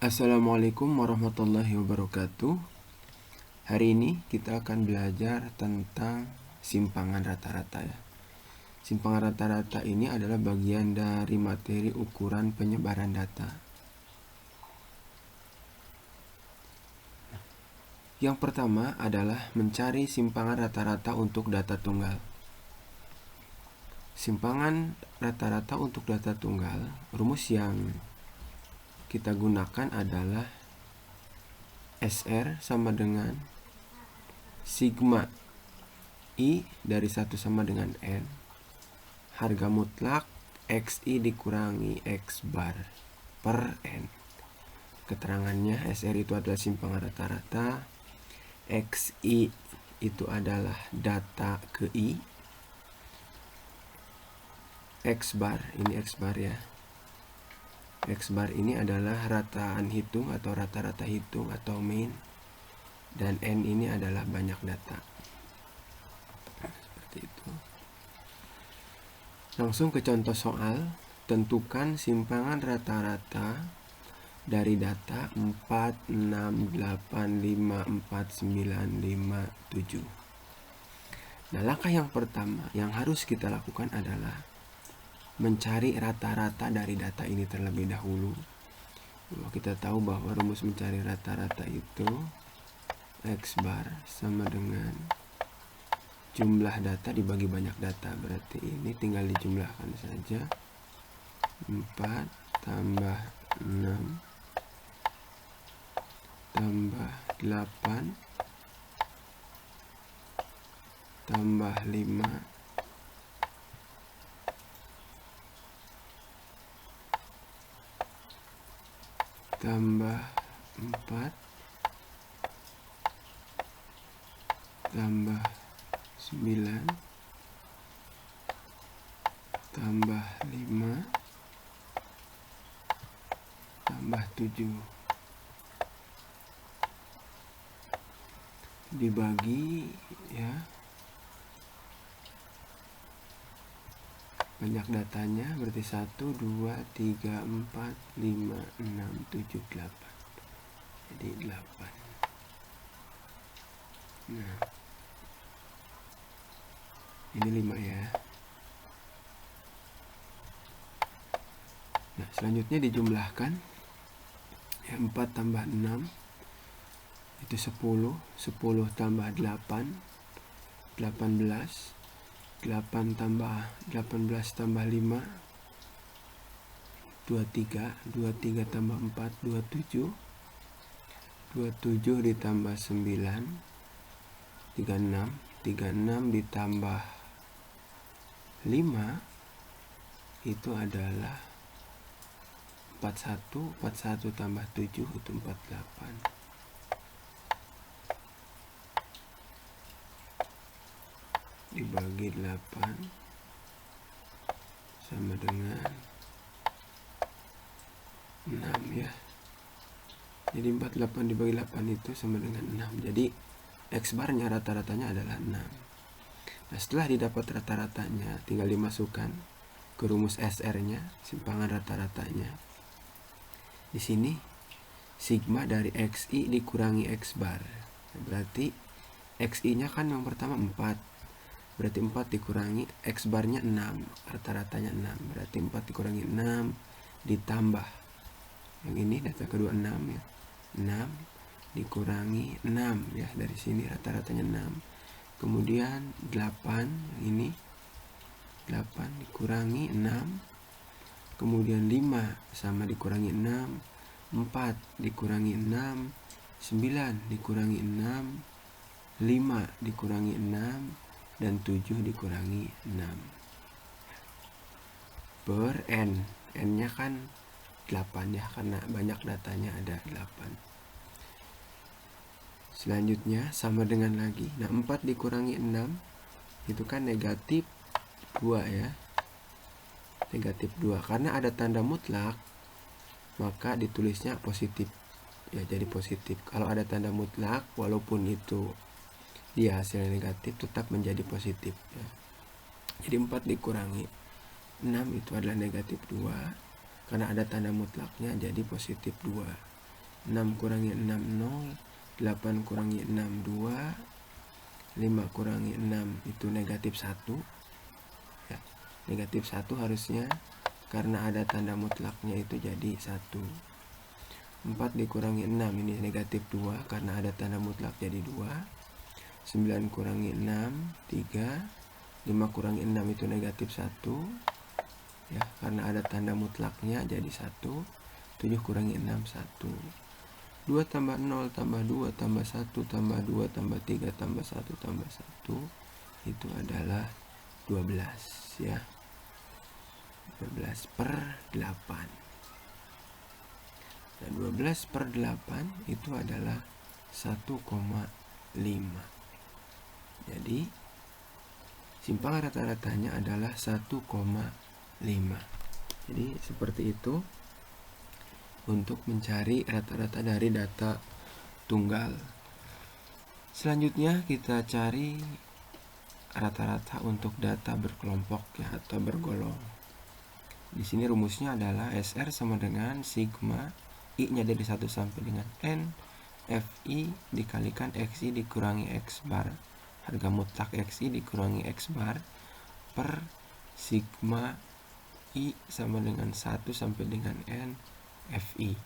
Assalamualaikum warahmatullahi wabarakatuh. Hari ini kita akan belajar tentang simpangan rata-rata ya. Simpangan rata-rata ini adalah bagian dari materi ukuran penyebaran data. Yang pertama adalah mencari simpangan rata-rata untuk data tunggal. Simpangan rata-rata untuk data tunggal, rumus yang kita gunakan adalah SR sama dengan sigma I dari 1 sama dengan N, harga mutlak XI dikurangi X bar per N. Keterangannya, SR itu adalah simpangan rata-rata, XI itu adalah data ke I, X bar, ini X bar ya. X bar ini adalah rataan hitung atau rata-rata hitung atau mean, dan N ini adalah banyak data. Seperti itu. Langsung ke contoh soal. Tentukan simpangan rata-rata dari data 4, 6, 8, 5, 4, 9, 5, 7. Nah, langkah yang pertama yang harus kita lakukan adalah mencari rata-rata dari data ini terlebih dahulu. Kita tahu bahwa rumus mencari rata-rata itu X bar sama dengan jumlah data dibagi banyak data. Berarti ini tinggal dijumlahkan saja. 4 tambah 6 tambah 8 tambah 5 tambah 4 tambah 9 tambah 5 tambah 7 dibagi ya banyak datanya, berarti 1, 2, 3, 4, 5, 6, 7, 8. Jadi 8. Nah, ini 5 ya. Nah, selanjutnya dijumlahkan ya, 4 tambah 6 itu 10, 10 tambah 8 18, 8 tambah 18 tambah 5 23, 23 tambah 4 27, 27 ditambah 9 36, 36 ditambah 5 itu adalah 41, 41 tambah 7 itu 48. Dibagi 8 sama dengan 6 ya. Jadi 48 dibagi 8 itu sama dengan 6. Jadi X barnya rata-ratanya adalah 6. Nah, setelah didapat rata-ratanya tinggal dimasukkan ke rumus SR-nya, simpangan rata-ratanya. Di sini sigma dari XI dikurangi X bar. Berarti XI-nya kan yang pertama 4. Berarti 4 dikurangi X barnya 6, rata-ratanya 6. Berarti 4 dikurangi 6 ditambah yang ini data kedua 6 ya. 6 dikurangi 6 ya, dari sini rata-ratanya 6. Kemudian 8 yang ini 8 dikurangi 6. Kemudian 5 sama dikurangi 6, 4 dikurangi 6, 9 dikurangi 6, 5 dikurangi 6, dan 7 dikurangi 6 per N. N nya kan 8 ya, karena banyak datanya ada 8. Selanjutnya sama dengan lagi. Nah, 4 dikurangi 6 itu kan negatif 2 ya. Negatif 2. Karena ada tanda mutlak maka ditulisnya positif ya, jadi positif. Kalau ada tanda mutlak walaupun itu dia hasilnya negatif tetap menjadi positif ya. Jadi 4 dikurangi 6 itu adalah negatif 2. Karena ada tanda mutlaknya jadi positif 2. 6 kurangi 6 0, 8 kurangi 6 2, 5 kurangi 6 itu negatif 1 ya. Negatif 1 harusnya, karena ada tanda mutlaknya itu jadi 1. 4 dikurangi 6 ini negatif 2 karena ada tanda mutlak jadi 2. 9 kurangi 6 3, 5 kurangi 6 itu negatif 1 ya, karena ada tanda mutlaknya jadi 1. 7 kurangi 6 1. 2 tambah 0 tambah 2 tambah 1 tambah 2 tambah 3 tambah 1 tambah 1 itu adalah 12 ya. 12 per 8. Nah, 12 per 8 itu adalah 1,5. Jadi simpangan rata-ratanya adalah 1,5. Jadi seperti itu untuk mencari rata-rata dari data tunggal. Selanjutnya kita cari rata-rata untuk data berkelompok ya, atau bergolong. Di sini rumusnya adalah SR sama dengan sigma I-nya dari 1 sampai dengan N FI dikalikan XI dikurangi X bar, harga mutlak XI dikurangi X bar, per sigma I sama dengan 1 sampai dengan N FI.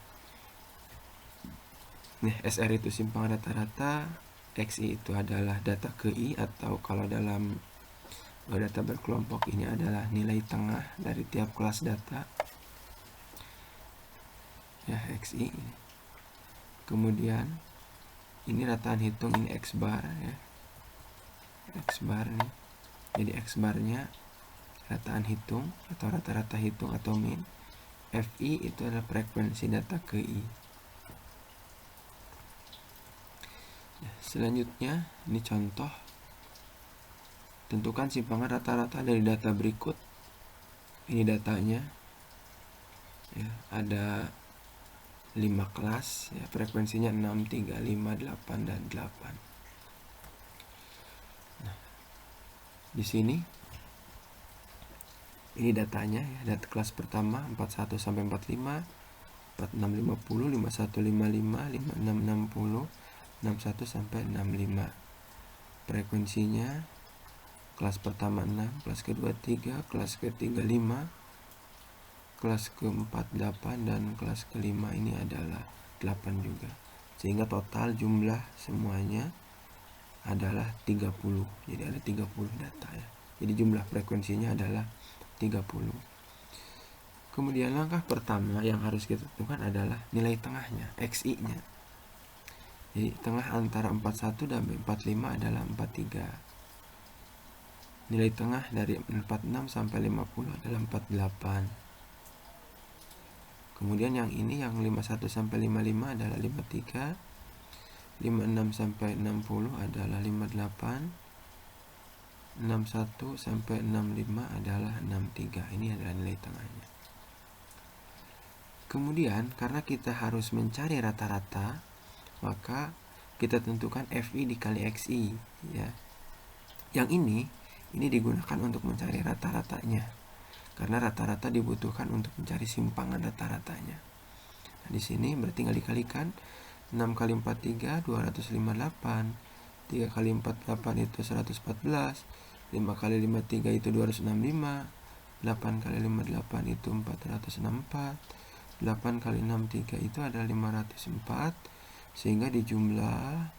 Nah, SR itu simpangan rata-rata, XI itu adalah data ke I, atau kalau dalam data berkelompok ini adalah nilai tengah dari tiap kelas data ya, XI. Kemudian ini rataan hitung, ini X bar ya, X bar nih. Jadi X barnya rataan hitung atau rata-rata hitung atau min. FI itu adalah frekuensi data ke I. Selanjutnya ini contoh, tentukan simpangan rata-rata dari data berikut. Ini datanya ya, ada 5 kelas ya, frekuensinya 6, 3, 5, 8 dan 8. Nah, di sini ini datanya ya, data kelas pertama 41 sampai 45, 46 50, 51 55, 56 60, 61 sampai 65. Frekuensinya kelas pertama 6, kelas kedua 3, kelas ketiga 5, kelas keempat 8, dan kelas kelima ini adalah 8 juga. Sehingga total jumlah semuanya adalah 30. Jadi ada 30 data ya. Jadi jumlah frekuensinya adalah 30. Kemudian langkah pertama yang harus kita tentukan adalah nilai tengahnya, XI-nya. Jadi tengah antara 41 dan 45 adalah 43. Nilai tengah dari 46 sampai 50 adalah 48. Kemudian yang ini yang 51 sampai 55 adalah 53. 56 sampai 60 adalah 58. 61 sampai 65 adalah 63. Ini adalah nilai tengahnya. Kemudian karena kita harus mencari rata-rata, maka kita tentukan FI dikali XI ya. Yang ini digunakan untuk mencari rata-ratanya. Karena rata-rata dibutuhkan untuk mencari simpangan rata-ratanya. Nah, di sini berarti tinggal dikalikan. 6 kali 4 3 258. 3 kali 4 8 itu 114. 5 kali 5 3 itu 265. 8 kali 5 8 itu 464. 8 kali 6 3 itu adalah 504. Sehingga dijumlah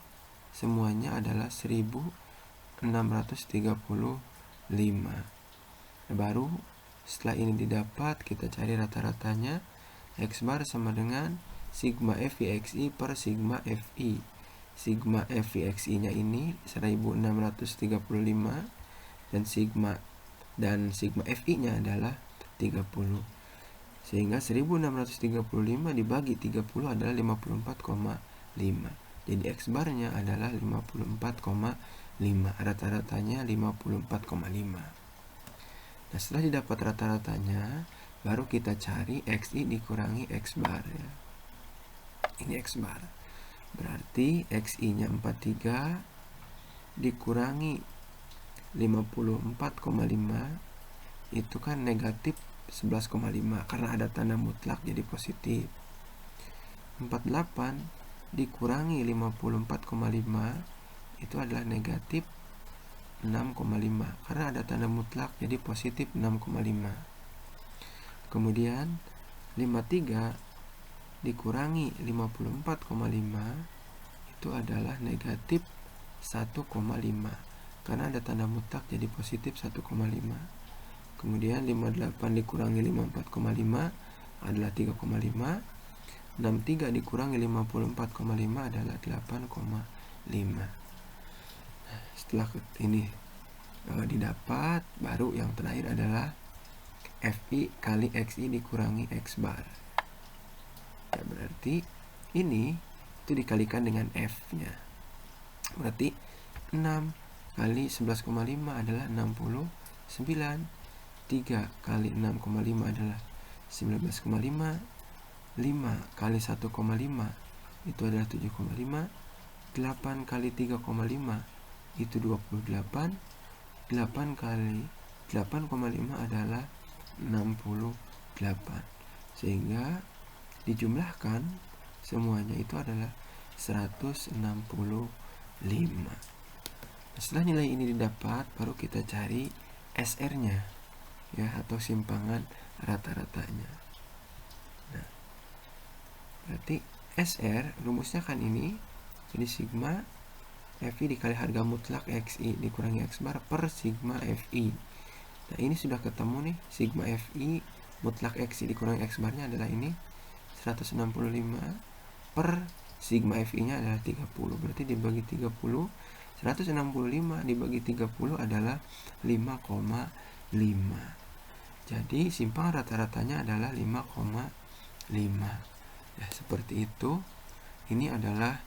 semuanya adalah 1635. Nah, baru setelah ini didapat, kita cari rata-ratanya. X bar sama dengan sigma FI/XI per sigma FI. Sigma FI/XI nya ini 1635 dan sigma FI nya adalah 30. Sehingga 1635 dibagi 30 adalah 54,5. Jadi X barnya adalah 54,5. Rata-ratanya 54,5. Nah, setelah didapat rata-ratanya, baru kita cari XI dikurangi X bar ya. Ini X bar. Berarti XI-nya 43 dikurangi 54,5 itu kan negatif 11,5 karena ada tanda mutlak jadi positif. 48 dikurangi 54,5 itu adalah negatif 6,5 karena ada tanda mutlak, jadi positif 6,5. Kemudian 53 dikurangi 54,5 itu adalah negatif 1,5 karena ada tanda mutlak, jadi positif 1,5. Kemudian 58 dikurangi 54,5 adalah 3,5. 63 dikurangi 54,5 adalah 8,5. Nah, setelah ini didapat, baru yang terakhir adalah FI kali XI dikurangi X bar. Ya, berarti ini itu dikalikan dengan F-nya. Berarti 6 kali 11,5 adalah 69. 3 kali 6,5 adalah 19,5. 5 kali 1,5 itu adalah 7,5. 8 kali 3,5 itu 28. 8 kali 8,5 adalah 68. Sehingga dijumlahkan semuanya itu adalah 165. Setelah nilai ini didapat, baru kita cari SR-nya, ya, atau simpangan rata-ratanya. Nah, berarti SR rumusnya kan ini, jadi sigma FI dikali harga mutlak XI dikurangi X bar per sigma FI. Nah, ini sudah ketemu nih, sigma FI mutlak XI dikurangi X barnya adalah ini 165 per sigma FI nya adalah 30. Berarti dibagi 30, 165 dibagi 30 adalah 5,5. Jadi simpangan rata-ratanya adalah 5,5. Ya, seperti itu. Ini adalah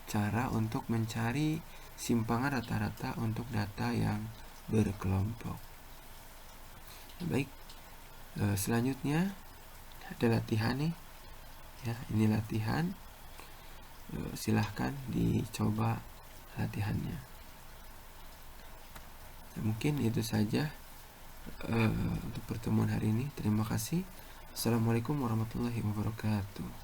cara untuk mencari simpangan rata-rata untuk data yang berkelompok. Baik, selanjutnya ada latihan nih. Ya, ini latihan. Silahkan dicoba latihannya. Nah, mungkin itu saja untuk pertemuan hari ini. Terima kasih. Assalamualaikum warahmatullahi wabarakatuh.